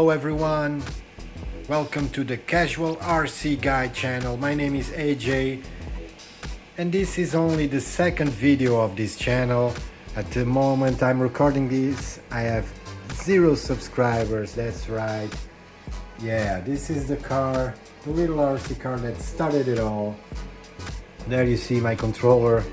Hello everyone, welcome to the Casual RC Guy channel. My name is AJ and this is only the second video of this channel. At the moment I'm recording this, I have 0 subscribers, that's right. Yeah, this is the car, the little RC car that started it all. There you see my controller.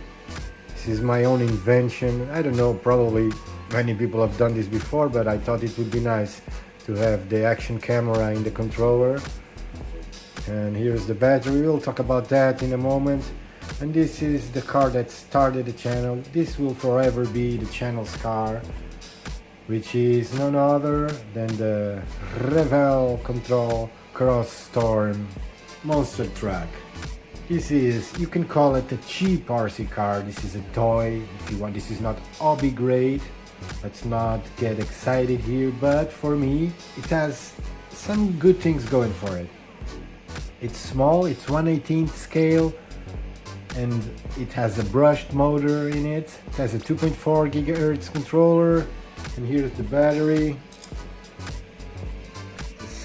This is my own invention. I don't know, probably many people have done this before, but I thought it would be nice to have the action camera in the controller. And here's the battery, we'll talk about that in a moment. And this is the car that started the channel. This will forever be the channel's car, which is none other than the Revell Control Cross Storm monster truck. This is, you can call it a cheap RC car. This is a toy if you want. This is not hobby grade. Let's not get excited here, but for me it has some good things going for it. It's small, it's 1/18 scale, and it has a brushed motor in it. It has a 2.4 gigahertz controller, and here's the battery.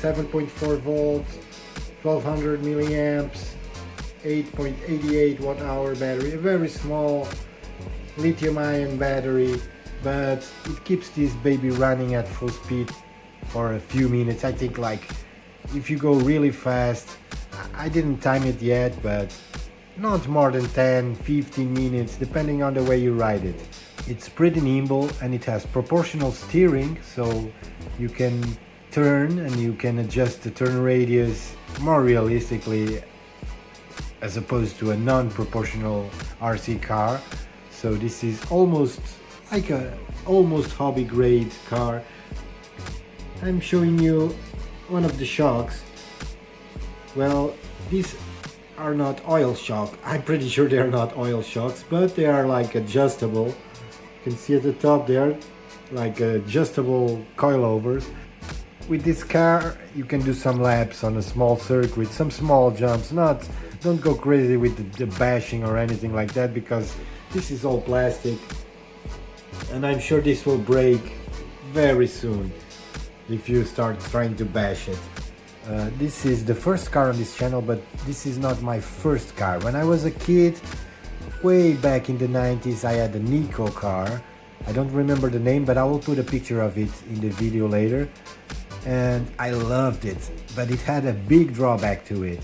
7.4 volts, 1200 milliamps, 8.88 watt-hour battery. A very small lithium-ion battery, but it keeps this baby running at full speed for a few minutes. I think, like, if you go really fast, I didn't time it yet, but not more than 10-15 minutes depending on the way you ride it. It's pretty nimble and it has proportional steering, so you can turn and you can adjust the turn radius more realistically as opposed to a non-proportional RC car. So this is almost like a almost hobby grade car. I'm showing you one of the shocks. Well, these are not oil shock. I'm pretty sure they are not oil shocks, but they are like adjustable. You can see at the top there, like adjustable coilovers. With this car you can do some laps on a small circuit, some small jumps. Don't go crazy with the bashing or anything like that, because this is all plastic and I'm sure this will break very soon if you start trying to bash it. This is the first car on this channel, but this is not my first car. When I was a kid, way back in the 90s, I had a Nico car. I don't remember the name, but I will put a picture of it in the video later. And I loved it, but it had a big drawback to it.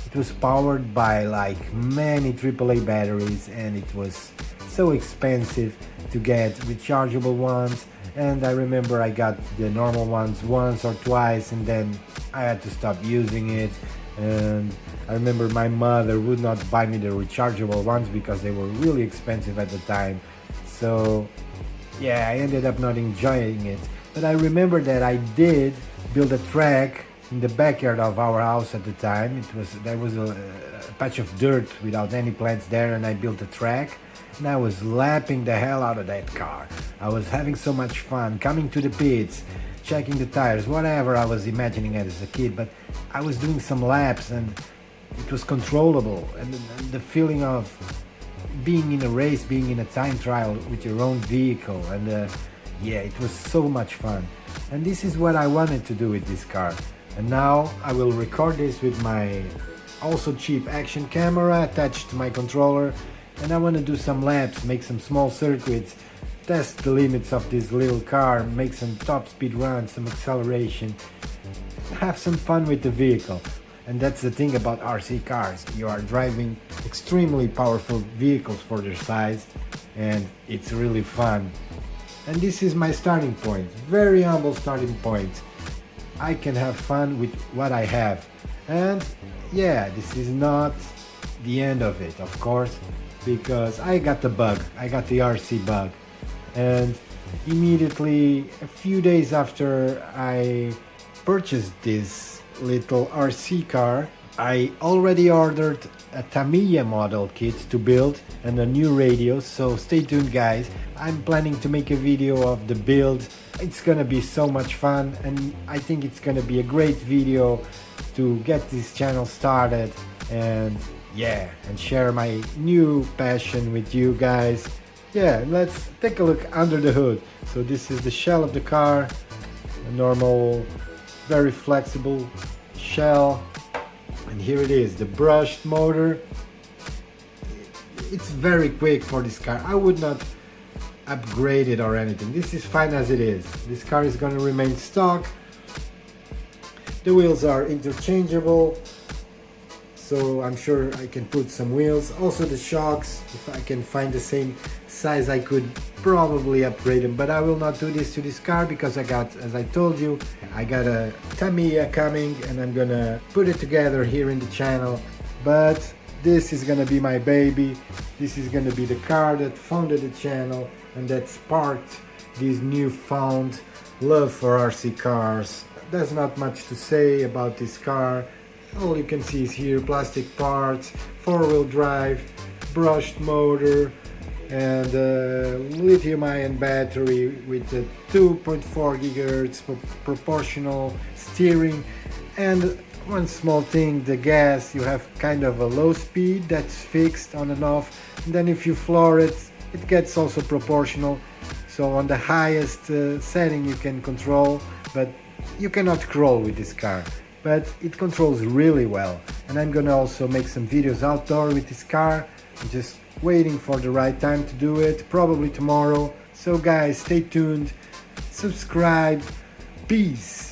It was powered by like many AAA batteries, and it was so expensive to get rechargeable ones. And I remember I got the normal ones once or twice, and then I had to stop using it. And I remember my mother would not buy me the rechargeable ones because they were really expensive at the time. So yeah, I ended up not enjoying it. But I remember that I did build a track in the backyard of our house at the time. There was a patch of dirt without any plants there, and I built a track. And I was lapping the hell out of that car. I was having so much fun coming to the pits, checking the tires, whatever I was imagining as a kid, but I was doing some laps and it was controllable, and the feeling of being in a race, being in a time trial with your own vehicle, and yeah, it was so much fun. And this is what I wanted to do with this car. And now I will record this with my also cheap action camera attached to my controller, and I want to do some laps, make some small circuits, test the limits of this little car, make some top speed runs, some acceleration, have some fun with the vehicle. And that's the thing about RC cars, you are driving extremely powerful vehicles for their size, and it's really fun. And this is my starting point, very humble starting point. I can have fun with what I have. And yeah, this is not the end of it, of course, because I got the bug, I got the RC bug. And immediately, a few days after I purchased this little RC car, I already ordered a Tamiya model kit to build and a new radio, so stay tuned guys. I'm planning to make a video of the build. It's gonna be so much fun, and I think it's gonna be a great video to get this channel started, and yeah, and share my new passion with you guys. Yeah, let's take a look under the hood. So this is the shell of the car, a normal very flexible shell. And here it is, the brushed motor. It's very quick for this car. I would not upgrade it or anything. This is fine as it is. This car is going to remain stock. The wheels are interchangeable, so I'm sure I can put some wheels. Also the shocks, if I can find the same size, I could probably upgrade them, but I will not do this to this car because I got, as I told you, I got a Tamiya coming and I'm gonna put it together here in the channel. But this is gonna be my baby. This is gonna be the car that founded the channel and that sparked this newfound love for RC cars. There's not much to say about this car. All you can see is here plastic parts, four-wheel drive, brushed motor, and a lithium-ion battery with a 2.4 GHz proportional steering. And one small thing, the gas, you have kind of a low speed that's fixed on and off, and then if you floor it, it gets also proportional. So on the highest setting you can control, but you cannot crawl with this car. But it controls really well, and I'm gonna also make some videos outdoor with this car. I'm just waiting for the right time to do it, probably tomorrow. So guys, stay tuned, subscribe, peace.